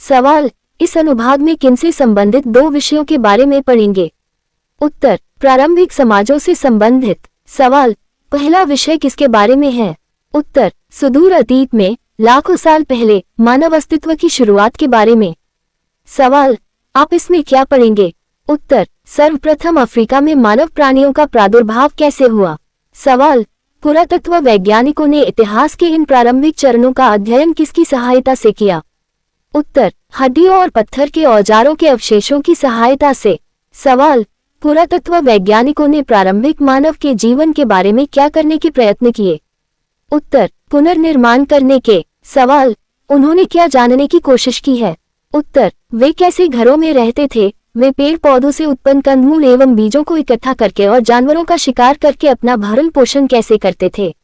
सवाल, इस अनुभाग में किनसे संबंधित दो विषयों के बारे में पढ़ेंगे? उत्तर, प्रारंभिक समाजों से संबंधित। सवाल, पहला विषय किसके बारे में है? उत्तर, सुदूर अतीत में लाखों साल पहले मानव अस्तित्व की शुरुआत के बारे में। सवाल, आप इसमें क्या पढ़ेंगे? उत्तर, सर्वप्रथम अफ्रीका में मानव प्राणियों का प्रादुर्भाव कैसे हुआ? सवाल, पुरातत्व वैज्ञानिकों ने इतिहास के इन प्रारंभिक चरणों का अध्ययन किसकी सहायता से किया? उत्तर, हड्डियों और पत्थर के औजारों के अवशेषों की सहायता से। सवाल, पुरातत्व वैज्ञानिकों ने प्रारंभिक मानव के जीवन के बारे में क्या करने के प्रयत्न किए? उत्तर, पुनर्निर्माण करने के। सवाल, उन्होंने क्या जानने की कोशिश की है? उत्तर, वे कैसे घरों में रहते थे? वे पेड़ पौधों से उत्पन्न कंदमूल एवं बीजों को इकट्ठा करके और जानवरों का शिकार करके अपना भरण पोषण कैसे करते थे?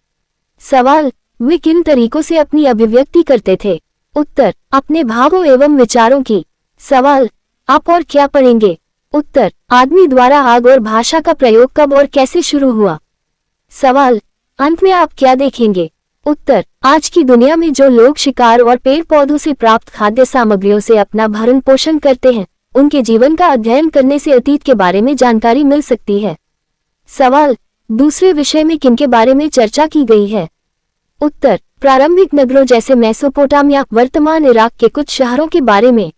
सवाल, वे किन तरीकों से अपनी अभिव्यक्ति करते थे? उत्तर, अपने भावों एवं विचारों की। सवाल, आप और क्या पढ़ेंगे? उत्तर, आदमी द्वारा आग और भाषा का प्रयोग कब और कैसे शुरू हुआ? सवाल, अंत में आप क्या देखेंगे? उत्तर, आज की दुनिया में जो लोग शिकार और पेड़ पौधों से प्राप्त खाद्य सामग्रियों से अपना भरण पोषण करते हैं, उनके जीवन का अध्ययन करने से अतीत के बारे में जानकारी मिल सकती है। सवाल, दूसरे विषय में किनके बारे में चर्चा की गई है? उत्तर, प्रारंभिक नगरों जैसे मेसोपोटामिया, वर्तमान इराक के कुछ शहरों के बारे में।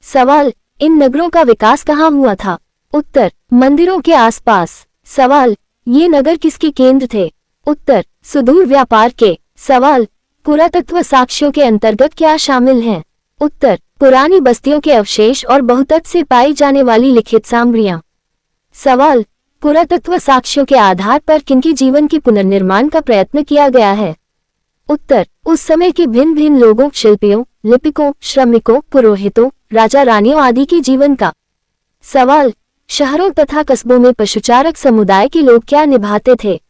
सवाल, इन नगरों का विकास कहाँ हुआ था? उत्तर, मंदिरों के आसपास। सवाल, ये नगर किसके केंद्र थे? उत्तर, सुदूर व्यापार के। सवाल, पुरातत्व साक्ष्यों के अंतर्गत क्या शामिल हैं? उत्तर, पुरानी बस्तियों के अवशेष और बहुतत से पाई जाने वाली लिखित सामग्रियां। सवाल, पुरातत्व साक्ष्यों के आधार पर किनके जीवन के पुनर्निर्माण का प्रयत्न किया गया है? उत्तर, उस समय के भिन्न भिन्न लोगों, शिल्पियों, लिपिकों, श्रमिकों, पुरोहितों, राजा रानियों आदि के जीवन का। सवाल, शहरों तथा कस्बों में पशुचारक समुदाय के लोग क्या निभाते थे?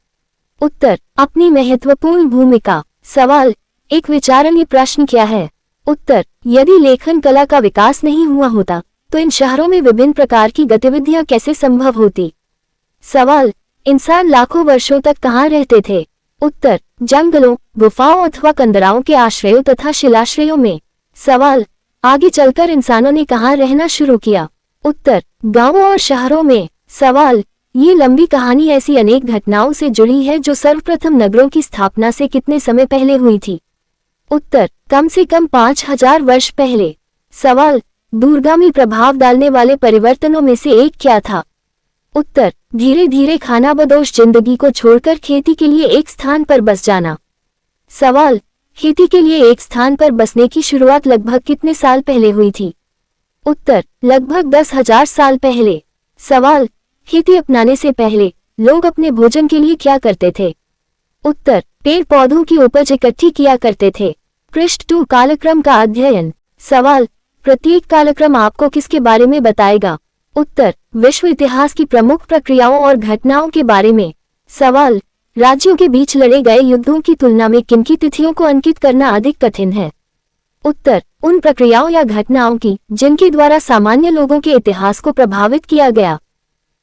उत्तर, अपनी महत्वपूर्ण भूमिका। सवाल, एक विचारणीय प्रश्न क्या है? उत्तर, यदि लेखन कला का विकास नहीं हुआ होता तो इन शहरों में विभिन्न प्रकार की गतिविधियां कैसे संभव होती? सवाल, इंसान लाखों वर्षों तक कहाँ रहते थे? उत्तर, जंगलों, गुफाओं अथवा कंदराओं के आश्रयों तथा शिलाश्रयों में। सवाल, आगे चलकर इंसानों ने कहाँ रहना शुरू किया? उत्तर, गांवों और शहरों में। सवाल, ये लंबी कहानी ऐसी अनेक घटनाओं से जुड़ी है जो सर्वप्रथम नगरों की स्थापना से कितने समय पहले हुई थी? उत्तर, कम से कम 5000 वर्ष पहले। सवाल, दूरगामी प्रभाव डालने वाले परिवर्तनों में से एक क्या था? उत्तर, धीरे धीरे खानाबदोश जिंदगी को छोड़कर खेती के लिए एक स्थान पर बस जाना। सवाल, खेती के लिए एक स्थान पर बसने की शुरुआत लगभग कितने साल पहले हुई थी? उत्तर, लगभग 10,000 साल पहले। सवाल, खेती अपनाने से पहले लोग अपने भोजन के लिए क्या करते थे? उत्तर, पेड़ पौधों की उपज इकट्ठी किया करते थे। पृष्ठ 2 कालक्रम का अध्ययन। सवाल, प्रत्येक कालक्रम आपको किसके बारे में बताएगा? उत्तर, विश्व इतिहास की प्रमुख प्रक्रियाओं और घटनाओं के बारे में। सवाल, राज्यों के बीच लड़े गए युद्धों की तुलना में किनकी तिथियों को अंकित करना अधिक कठिन है? उत्तर, उन प्रक्रियाओं या घटनाओं की जिनके द्वारा सामान्य लोगों के इतिहास को प्रभावित किया गया।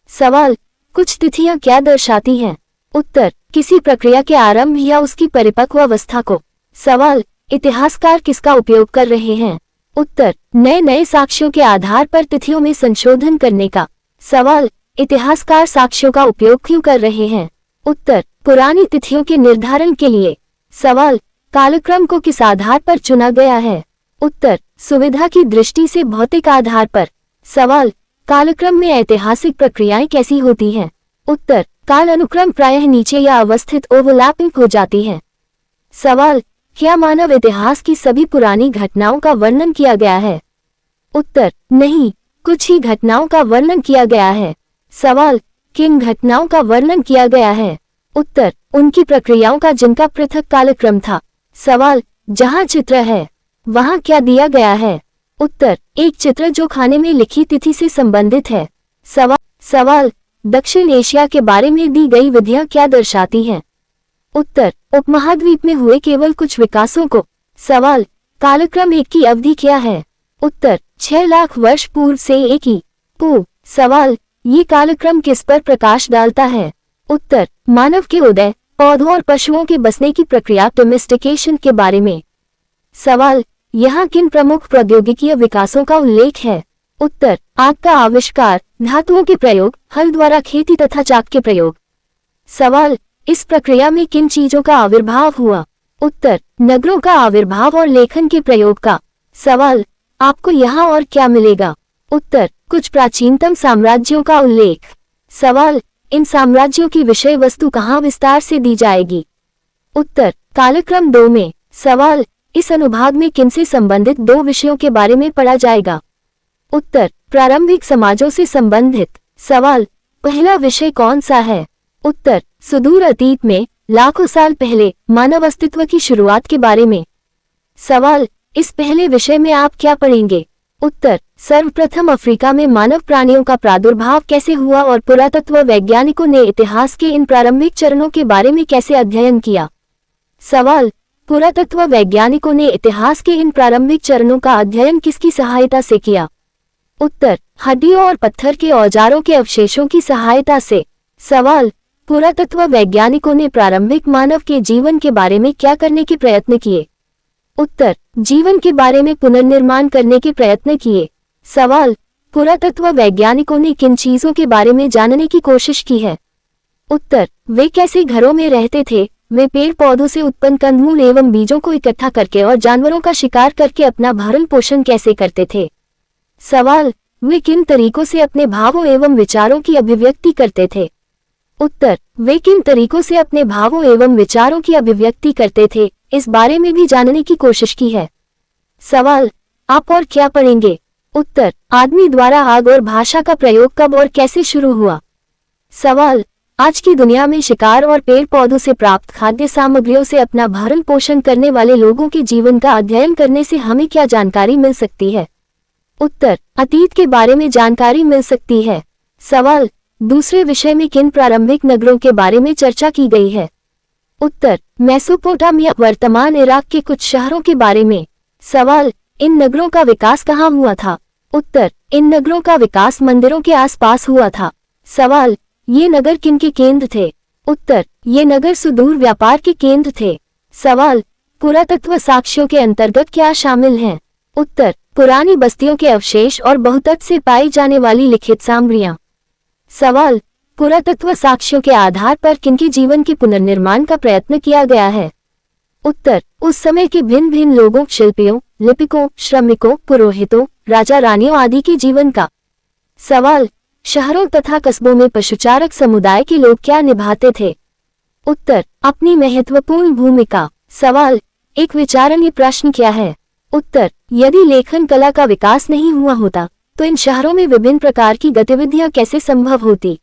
सवाल, कुछ तिथियां क्या दर्शाती हैं? उत्तर, किसी प्रक्रिया के आरंभ या उसकी परिपक्व अवस्था को। सवाल, इतिहासकार किसका उपयोग कर रहे हैं? उत्तर, नए नए साक्ष्यों के आधार पर तिथियों में संशोधन करने का। सवाल, इतिहासकार साक्ष्यों का उपयोग क्यों कर रहे हैं? उत्तर, पुरानी तिथियों के निर्धारण के लिए। सवाल, कालक्रम को किस आधार पर चुना गया है? उत्तर, सुविधा की दृष्टि से भौतिक आधार पर। सवाल, कालक्रम में ऐतिहासिक प्रक्रियाएं कैसी होती हैं? उत्तर, काल अनुक्रम प्रायः नीचे या अवस्थित ओवरलैपिंग हो जाती है। सवाल, क्या मानव इतिहास की सभी पुरानी घटनाओं का वर्णन किया गया है? उत्तर, नहीं, कुछ ही घटनाओं का वर्णन किया गया है। सवाल, किन घटनाओं का वर्णन किया गया है? उत्तर, उनकी प्रक्रियाओं का जिनका पृथक कालक्रम था। सवाल, जहां चित्र है वहां क्या दिया गया है? उत्तर, एक चित्र जो खाने में लिखी तिथि से संबंधित है। सवाल, दक्षिण एशिया के बारे में दी गई विधियां क्या दर्शाती हैं? उत्तर, उपमहाद्वीप में हुए केवल कुछ विकासों को। सवाल, कालक्रम 1 की अवधि क्या है? उत्तर, 6 लाख वर्ष पूर्व से 1 की पू। सवाल, ये कालक्रम किस पर प्रकाश डालता है? उत्तर, मानव के उदय, पौधों और पशुओं के बसने की प्रक्रिया डोमेस्टिकेशन के बारे में। सवाल, यहाँ किन प्रमुख प्रौद्योगिकीय विकासों का उल्लेख है? उत्तर, आग का आविष्कार, धातुओं के प्रयोग, हल द्वारा खेती तथा चाक के प्रयोग। सवाल, इस प्रक्रिया में किन चीजों का आविर्भाव हुआ? उत्तर, नगरों का आविर्भाव और लेखन के प्रयोग का। सवाल, आपको यहाँ और क्या मिलेगा? उत्तर, कुछ प्राचीनतम साम्राज्यों का उल्लेख। सवाल, इन साम्राज्यों की विषय वस्तु कहाँ विस्तार से दी जाएगी? उत्तर, कालक्रम 2 में। सवाल, इस अनुभाग में किनसे संबंधित 2 विषयों के बारे में पढ़ा जाएगा? उत्तर, प्रारंभिक समाजों से संबंधित। सवाल, पहला विषय कौन सा है? उत्तर, सुदूर अतीत में, लाखों साल पहले, मानव अस्तित्व की शुरुआत के बारे में। सवाल, इस पहले विषय में आप क्या पढ़ेंगे? उत्तर, सर्वप्रथम अफ्रीका में मानव प्राणियों का प्रादुर्भाव कैसे हुआ और पुरातत्व वैज्ञानिकों ने इतिहास के इन प्रारंभिक चरणों के बारे में कैसे अध्ययन किया? सवाल, पुरातत्व वैज्ञानिकों ने इतिहास के इन प्रारंभिक चरणों का अध्ययन किसकी सहायता से किया? उत्तर, हड्डियों और पत्थर के औजारों के अवशेषों की सहायता से। सवाल, पुरातत्व वैज्ञानिकों ने प्रारंभिक मानव के जीवन के बारे में क्या करने के प्रयत्न किए? उत्तर, जीवन के बारे में पुनर्निर्माण करने के प्रयत्न किए। सवाल, पुरातत्व वैज्ञानिकों ने किन चीजों के बारे में जानने की कोशिश की है? उत्तर, वे कैसे घरों में रहते थे, वे पेड़ पौधों से उत्पन्न कंदमूल एवं बीजों को इकट्ठा करके और जानवरों का शिकार करके अपना भरण पोषण कैसे करते थे? सवाल, वे किन तरीकों से अपने भावों एवं विचारों की अभिव्यक्ति करते थे? उत्तर, वे किन तरीकों से अपने भावों एवं विचारों की अभिव्यक्ति करते थे, इस बारे में भी जानने की कोशिश की है। सवाल, आप और क्या पढ़ेंगे? उत्तर, आदमी द्वारा आग और भाषा का प्रयोग कब और कैसे शुरू हुआ? सवाल, आज की दुनिया में शिकार और पेड़ पौधों से प्राप्त खाद्य सामग्रियों से अपना भरण पोषण करने वाले लोगों के जीवन का अध्ययन करने से हमें क्या जानकारी मिल सकती है? उत्तर, अतीत के बारे में जानकारी मिल सकती है। सवाल, दूसरे विषय में किन प्रारंभिक नगरों के बारे में चर्चा की गई है? उत्तर, मेसोपोटामिया वर्तमान इराक के कुछ शहरों के बारे में। सवाल, इन नगरों का विकास कहाँ हुआ था? उत्तर, इन नगरों का विकास मंदिरों के आसपास हुआ था। सवाल, ये नगर किनके केंद्र थे? उत्तर, ये नगर सुदूर व्यापार के केंद्र थे। सवाल, पुरातत्व साक्ष्यों के अंतर्गत क्या शामिल हैं? उत्तर, पुरानी बस्तियों के अवशेष और बहुतट से पाई जाने वाली लिखित सामग्रियां। सवाल, पुरातत्व साक्ष्यों के आधार पर किनके जीवन के पुनर्निर्माण का प्रयत्न किया गया है? उत्तर, उस समय के भिन्न भिन्न लोगों, शिल्पियों, लिपिकों, श्रमिकों, पुरोहितों, राजा रानियों आदि के जीवन का। सवाल, शहरों तथा कस्बों में पशुचारक समुदाय के लोग क्या निभाते थे? उत्तर, अपनी महत्वपूर्ण भूमिका। सवाल, एक विचारणीय प्रश्न क्या है? उत्तर, यदि लेखन कला का विकास नहीं हुआ होता तो इन शहरों में विभिन्न प्रकार की गतिविधियां कैसे संभव होती?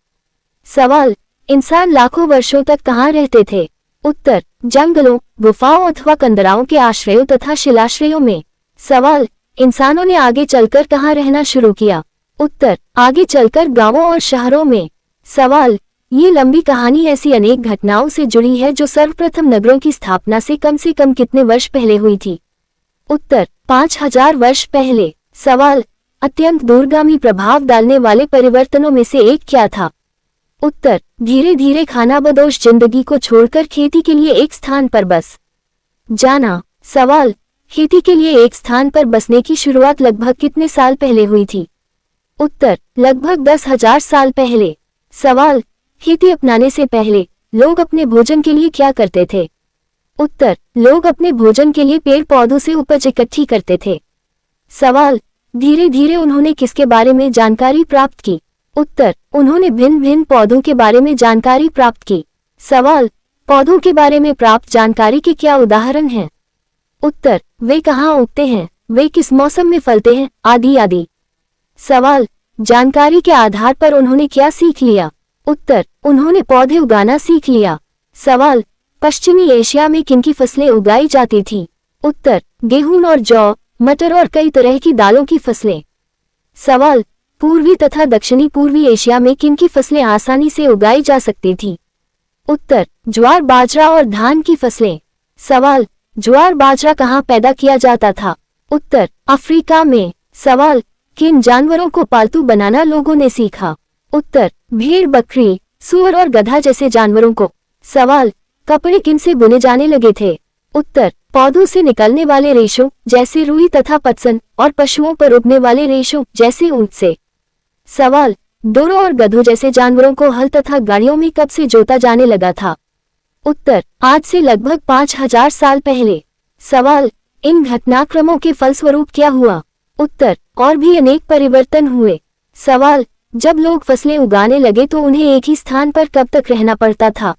सवाल, इंसान लाखों वर्षों तक कहाँ रहते थे? उत्तर, जंगलों, गुफाओं अथवा कंदराओं के आश्रयों तथा शिलाश्रयों में। सवाल, इंसानों ने आगे चलकर कहाँ रहना शुरू किया? उत्तर, आगे चलकर गांवों और शहरों में। सवाल, ये लंबी कहानी ऐसी अनेक घटनाओं से जुड़ी है जो सर्वप्रथम नगरों की स्थापना से कम कितने वर्ष पहले हुई थी? उत्तर, 5000 वर्ष पहले। सवाल, अत्यंत दूरगामी प्रभाव डालने वाले परिवर्तनों में से एक क्या था? उत्तर, धीरे धीरे खानाबदोश जिंदगी को छोड़कर खेती के लिए एक स्थान पर बस जाना। सवाल, खेती के लिए एक स्थान पर बसने की शुरुआत लगभग कितने साल पहले हुई थी? उत्तर, लगभग 10,000 साल पहले। सवाल, खेती अपनाने से पहले लोग अपने भोजन के लिए क्या करते थे? उत्तर, लोग अपने भोजन के लिए पेड़ पौधों से उपज इकट्ठी करते थे। सवाल, धीरे धीरे उन्होंने किसके बारे में जानकारी प्राप्त की? उत्तर, उन्होंने भिन्न भिन्न पौधों के बारे में जानकारी प्राप्त की। सवाल, पौधों के बारे में प्राप्त जानकारी के क्या उदाहरण हैं? उत्तर, वे कहाँ उगते हैं, वे किस मौसम में फलते हैं, आदि आदि। सवाल, जानकारी के आधार पर उन्होंने क्या सीख लिया? उत्तर, उन्होंने पौधे उगाना सीख लिया। सवाल, पश्चिमी एशिया में किनकी फसलें उगाई जाती थी? उत्तर, गेहूं और जौ, मटर और कई तरह की दालों की फसलें। सवाल, पूर्वी तथा दक्षिणी पूर्वी एशिया में किनकी फसलें आसानी से उगाई जा सकती थी? उत्तर, ज्वार बाजरा और धान की फसलें। सवाल, ज्वार बाजरा कहाँ पैदा किया जाता था? उत्तर, अफ्रीका में। सवाल, किन जानवरों को पालतू बनाना लोगों ने सीखा? उत्तर, भेड़, बकरी, सूअर और गधा जैसे जानवरों को। सवाल, कपड़े किन से बुने जाने लगे थे? उत्तर, पौधों से निकलने वाले रेशों जैसे रुई तथा पटसन और पशुओं पर उगने वाले रेशों जैसे ऊंट से। सवाल, डोरों और गधों जैसे जानवरों को हल तथा गाड़ियों में कब से जोता जाने लगा था? उत्तर, आज से लगभग 5000 साल पहले। सवाल, इन घटनाक्रमों के फलस्वरूप क्या हुआ? उत्तर, और भी अनेक परिवर्तन हुए। सवाल, जब लोग फसलें उगाने लगे तो उन्हें एक ही स्थान पर कब तक रहना पड़ता था?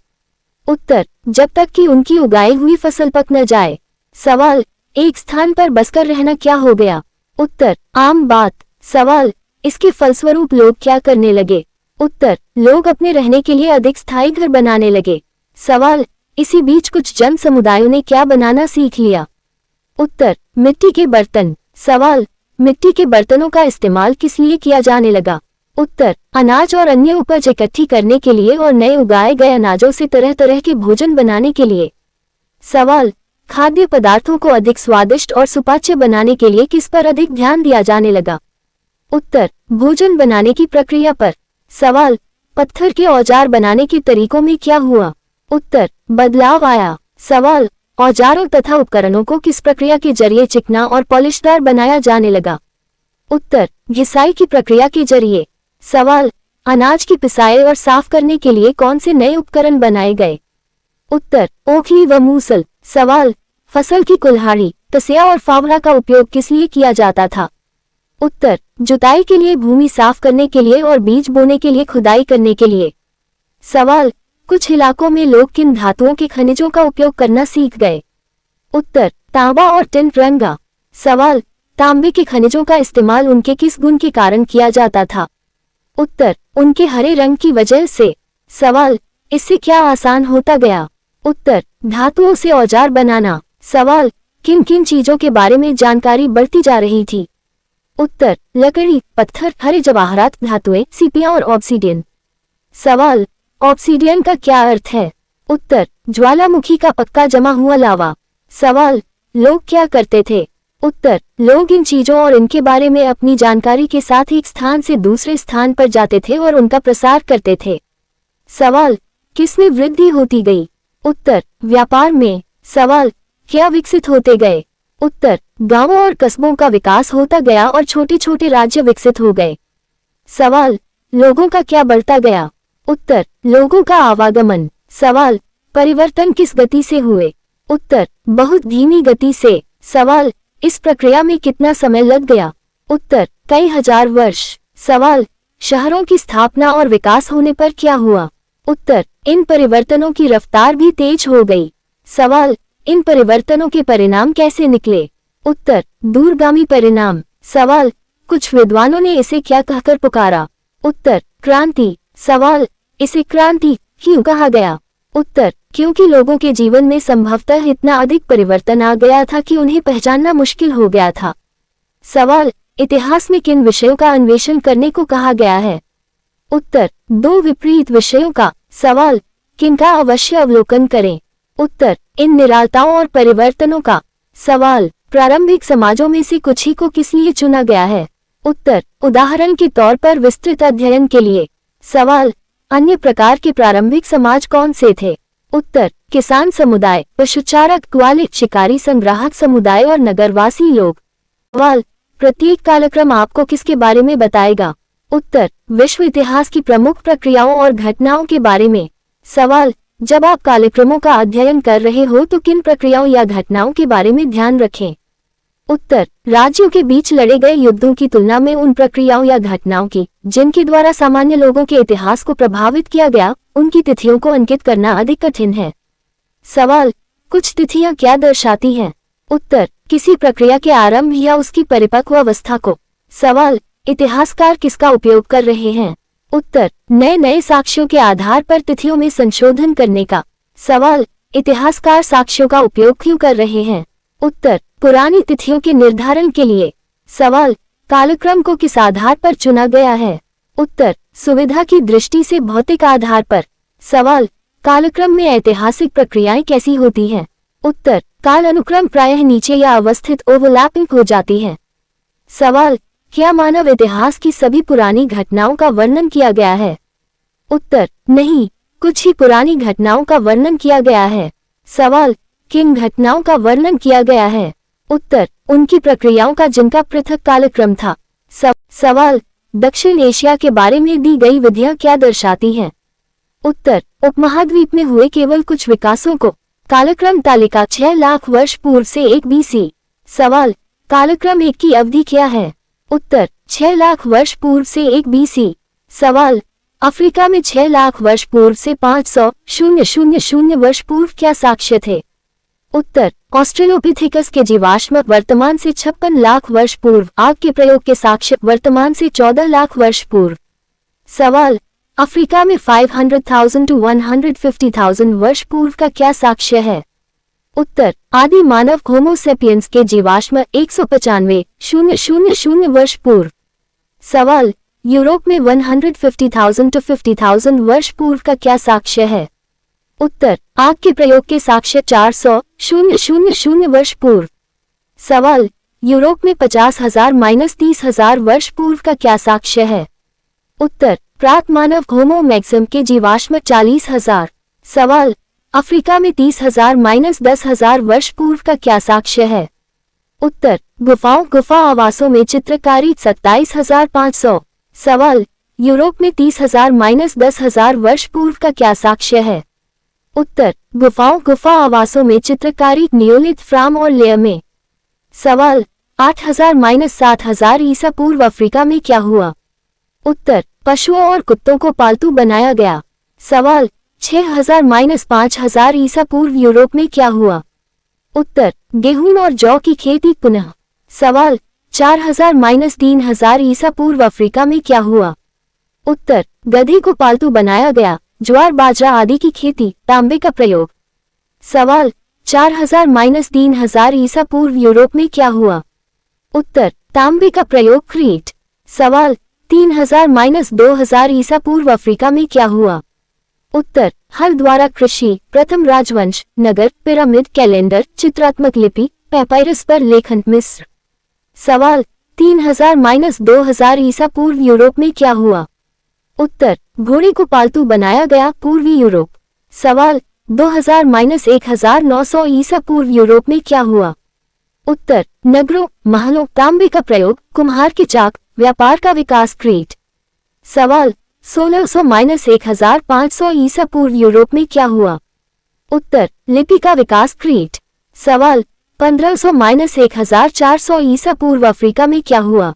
उत्तर, जब तक कि उनकी उगाई हुई फसल पक न जाए। सवाल, एक स्थान पर बसकर रहना क्या हो गया? उत्तर, आम बात। सवाल, इसके फलस्वरूप लोग क्या करने लगे? उत्तर, लोग अपने रहने के लिए अधिक स्थायी घर बनाने लगे। सवाल, इसी बीच कुछ जन समुदायों ने क्या बनाना सीख लिया? उत्तर, मिट्टी के बर्तन। सवाल, मिट्टी के बर्तनों का इस्तेमाल किस लिए किया जाने लगा? उत्तर, अनाज और अन्य उपज इकट्ठी करने के लिए और नए उगाए गए अनाजों से तरह तरह के भोजन बनाने के लिए। सवाल, खाद्य पदार्थों को अधिक स्वादिष्ट और सुपाच्य बनाने के लिए किस पर अधिक ध्यान दिया जाने लगा? उत्तर, भोजन बनाने की प्रक्रिया पर। सवाल, पत्थर के औजार बनाने के तरीकों में क्या हुआ? उत्तर, बदलाव आया। सवाल, औजारों तथा उपकरणों को किस प्रक्रिया के जरिए चिकना और पॉलिशदार बनाया जाने लगा? उत्तर, घिसाई की प्रक्रिया के जरिए। सवाल, अनाज की पिसाई और साफ करने के लिए कौन से नए उपकरण बनाए गए? उत्तर, ओखली व मूसल। सवाल, फसल की कुल्हाड़ी, तसिया और फावड़ा का उपयोग किस लिए किया जाता था? उत्तर, जुताई के लिए, भूमि साफ करने के लिए और बीज बोने के लिए खुदाई करने के लिए। सवाल, कुछ इलाकों में लोग किन धातुओं के खनिजों का उपयोग करना सीख गए? उत्तर, तांबा और टिन रंगा। सवाल, तांबे के खनिजों का इस्तेमाल उनके किस गुण के कारण किया जाता था? उत्तर, उनके हरे रंग की वजह से। सवाल, इससे क्या आसान होता गया? उत्तर, धातुओं से औजार बनाना। सवाल, किन किन चीजों के बारे में जानकारी बढ़ती जा रही थी? उत्तर, लकड़ी, पत्थर, हरे जवाहरात धातुएं, सीपियां और ऑब्सीडियन। सवाल, ऑब्सीडियन का क्या अर्थ है? उत्तर, ज्वालामुखी का पक्का जमा हुआ लावा। सवाल, लोग क्या करते थे? उत्तर, लोग इन चीजों और इनके बारे में अपनी जानकारी के साथ एक स्थान से दूसरे स्थान पर जाते थे और उनका प्रसार करते थे। सवाल, किसमें वृद्धि होती गई? उत्तर, व्यापार में। सवाल, क्या विकसित होते गए? उत्तर, गांवों और कस्बों का विकास होता गया और छोटे छोटे राज्य विकसित हो गए। सवाल, लोगों का क्या बढ़ता गया? उत्तर, लोगों का आवागमन। सवाल, परिवर्तन किस गति से हुए? उत्तर, बहुत धीमी गति से। सवाल, इस प्रक्रिया में कितना समय लग गया? उत्तर, कई हजार वर्ष। सवाल, शहरों की स्थापना और विकास होने पर क्या हुआ? उत्तर, इन परिवर्तनों की रफ्तार भी तेज हो गई। सवाल, इन परिवर्तनों के परिणाम कैसे निकले? उत्तर, दूरगामी परिणाम। सवाल, कुछ विद्वानों ने इसे क्या कहकर पुकारा? उत्तर, क्रांति। सवाल, इसे क्रांति क्यों कहा गया? उत्तर, क्योंकि लोगों के जीवन में संभवतः इतना अधिक परिवर्तन आ गया था कि उन्हें पहचानना मुश्किल हो गया था। सवाल, इतिहास में किन विषयों का अन्वेषण करने को कहा गया है? उत्तर, दो विपरीत विषयों का। सवाल, किनका अवश्य अवलोकन करें? उत्तर, इन निरालताओं और परिवर्तनों का। सवाल, प्रारंभिक समाजों में से कुछ ही को किस लिए चुना गया है? उत्तर, उदाहरण के तौर पर विस्तृत अध्ययन के लिए। सवाल, अन्य प्रकार के प्रारंभिक समाज कौन से थे? उत्तर, किसान समुदाय, पशुचारक, ग्वालिक, शिकारी, संग्राहक समुदाय और नगरवासी लोग। सवाल, प्रत्येक कालक्रम आपको किसके बारे में बताएगा? उत्तर, विश्व इतिहास की प्रमुख प्रक्रियाओं और घटनाओं के बारे में। सवाल, जब आप कालक्रमों का अध्ययन कर रहे हो तो किन प्रक्रियाओं या घटनाओं के बारे में ध्यान रखें? उत्तर, राज्यों के बीच लड़े गए युद्धों की तुलना में उन प्रक्रियाओं या घटनाओं की जिनके द्वारा सामान्य लोगों के इतिहास को प्रभावित किया गया, उनकी तिथियों को अंकित करना अधिक कठिन है। सवाल, कुछ तिथियां क्या दर्शाती हैं? उत्तर, किसी प्रक्रिया के आरंभ या उसकी परिपक्व अवस्था को। सवाल, इतिहासकार किसका उपयोग कर रहे हैं? उत्तर, नए नए साक्ष्यों के आधार पर तिथियों में संशोधन करने का। सवाल, इतिहासकार साक्ष्यों का उपयोग क्यों कर रहे हैं? उत्तर, पुरानी तिथियों के निर्धारण के लिए। सवाल, कालक्रम को किस आधार पर चुना गया है? उत्तर, सुविधा की दृष्टि से भौतिक आधार पर। सवाल, कालक्रम में ऐतिहासिक प्रक्रियाएं कैसी होती हैं? उत्तर, काल अनुक्रम प्रायः नीचे या अवस्थित ओवरलैपिंग हो जाती है। सवाल, क्या मानव इतिहास की सभी पुरानी घटनाओं का वर्णन किया गया है? उत्तर, नहीं, कुछ ही पुरानी घटनाओं का वर्णन किया गया है। सवाल, किन घटनाओं का वर्णन किया गया है? उत्तर, उनकी प्रक्रियाओं का जिनका पृथक कालक्रम था। सवाल, दक्षिण एशिया के बारे में दी गई विधियां क्या दर्शाती हैं? उत्तर, उपमहाद्वीप में हुए केवल कुछ विकासों को। कालक्रम तालिका 6 लाख वर्ष पूर्व से 1 BC। सवाल, कालक्रम 1 की अवधि क्या है? उत्तर, 6 लाख वर्ष पूर्व से 1 BC। सवाल, अफ्रीका में 6 लाख वर्ष पूर्व से 500,000 वर्ष पूर्व क्या साक्ष्य थे? उत्तर, ऑस्ट्रेलोपिथेकस के जीवाश्म वर्तमान से 56 लाख वर्ष पूर्व, आग के प्रयोग के साक्ष्य वर्तमान से 14 लाख वर्ष पूर्व। सवाल, अफ्रीका में 500,000 to 150,000 वर्ष पूर्व का क्या साक्ष्य है? उत्तर, आदि मानव होमो सेपियंस के जीवाश्म 195,000 वर्ष पूर्व। सवाल, यूरोप में 150,000 to 50,000 वर्ष पूर्व का क्या साक्ष्य है? उत्तर, आग के प्रयोग के साक्ष्य 400,000 वर्ष पूर्व। सवाल, यूरोप में 50,000 - 30,000 वर्ष पूर्व का क्या साक्ष्य है? उत्तर, प्राक मानव होमो मैक्सिम के जीवाश्म 40,000। सवाल, अफ्रीका में 30,000 - 10,000 वर्ष पूर्व का क्या साक्ष्य है? उत्तर, गुफा आवासों में चित्रकारी 27,500। सवाल, यूरोप में 30,000 - 10,000 वर्ष पूर्व का क्या साक्ष्य है? उत्तर, गुफा आवासों में चित्रकारी नियोलिथ फ्राम और लेयर में। सवाल, 8,000 - 7,000 ईसा पूर्व अफ्रीका में क्या हुआ? उत्तर, पशुओं और कुत्तों को पालतू बनाया गया। सवाल, 6,000 - 5,000 ईसा पूर्व यूरोप में क्या हुआ? उत्तर, गेहूं और जौ की खेती पुनः। सवाल, 4,000 - 3,000 ईसा पूर्व अफ्रीका में क्या हुआ? उत्तर, गधे को पालतू बनाया गया। ज्वार बाजरा आदि की खेती, तांबे का प्रयोग। सवाल, 4,000 - 3,000 ईसा पूर्व यूरोप में क्या हुआ? उत्तर, तांबे का प्रयोग क्रीट। सवाल, 3,000 - 2,000 ईसा पूर्व अफ्रीका में क्या हुआ? उत्तर, हल द्वारा कृषि, प्रथम राजवंश, नगर, पिरामिड, कैलेंडर, चित्रात्मक लिपि, पैपायरस पर लेखन, मिस्र। सवाल, 3,000 - 2,000 ईसा पूर्व यूरोप में क्या हुआ? उत्तर, घोड़े को पालतू बनाया गया, पूर्वी यूरोप। सवाल, 2,000 - 1,900 ईसा पूर्व यूरोप में क्या हुआ? उत्तर, नगरों, महलों, तांबे का प्रयोग, कुम्हार के चाक, व्यापार का विकास, क्रीट। सवाल, 1,600 - 1,500 ईसा पूर्व यूरोप में क्या हुआ? उत्तर, लिपि का विकास, क्रीट। सवाल, 1,500 - 1,400 ईसा पूर्व अफ्रीका में क्या हुआ?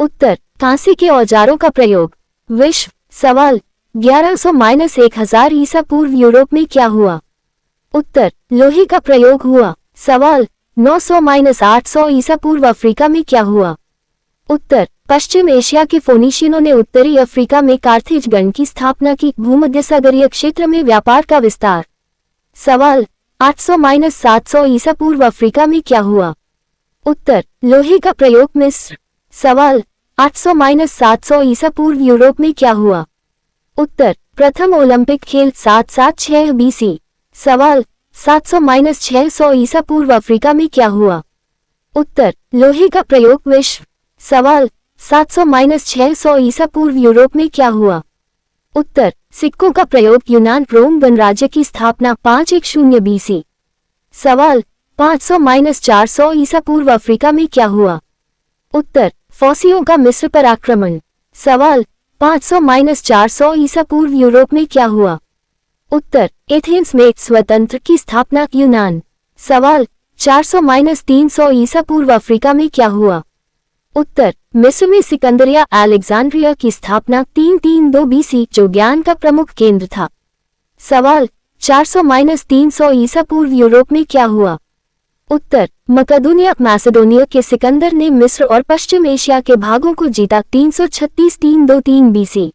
उत्तर, कांसे के औजारों का प्रयोग, विश्व। सवाल, 1,100 - 1,000 ईसा पूर्व यूरोप में क्या हुआ? उत्तर, लोहे का प्रयोग हुआ। सवाल, 900 - 800 ईसा पूर्व अफ्रीका में क्या हुआ? उत्तर, पश्चिम एशिया के फोनीशियनों ने उत्तरी अफ्रीका में कार्थेज गण की स्थापना की। भूमध्यसागरीय क्षेत्र में व्यापार का विस्तार। सवाल, 800 - 700 ईसा पूर्व अफ्रीका में क्या हुआ? उत्तर, लोहे का प्रयोग, मिस्र। सवाल, 800 - 700 ईसा पूर्व यूरोप में क्या हुआ? उत्तर, प्रथम ओलंपिक खेल 776 BC। सवाल, 700 - 600 ईसा पूर्व अफ्रीका में क्या हुआ? उत्तर, लोहे का प्रयोग, विश्व। सवाल, 700 - 600 ईसा पूर्व यूरोप में क्या हुआ? उत्तर, सिक्कों का प्रयोग, यूनान, रोम गणराज्य की स्थापना 510 BC। सवाल, 500 - 400 ईसा पूर्व अफ्रीका में क्या हुआ? उत्तर, फौसियों का मिस्र पर आक्रमण। सवाल, 500 - 400 ईसा पूर्व यूरोप में क्या हुआ? उत्तर, एथेंस में स्वतंत्र की स्थापना, यूनान। सवाल, 400 - 300 ईसा पूर्व अफ्रीका में क्या हुआ? उत्तर, मिस्र में सिकंदरिया अलेक्जेंड्रिया की स्थापना 332 BC, जो ज्ञान का प्रमुख केंद्र था। सवाल, 400 - 300 ईसा पूर्व यूरोप में क्या हुआ? उत्तर, मकदूनिया मैसेडोनिया के सिकंदर ने मिस्र और पश्चिम एशिया के भागों को जीता 336 323 BC।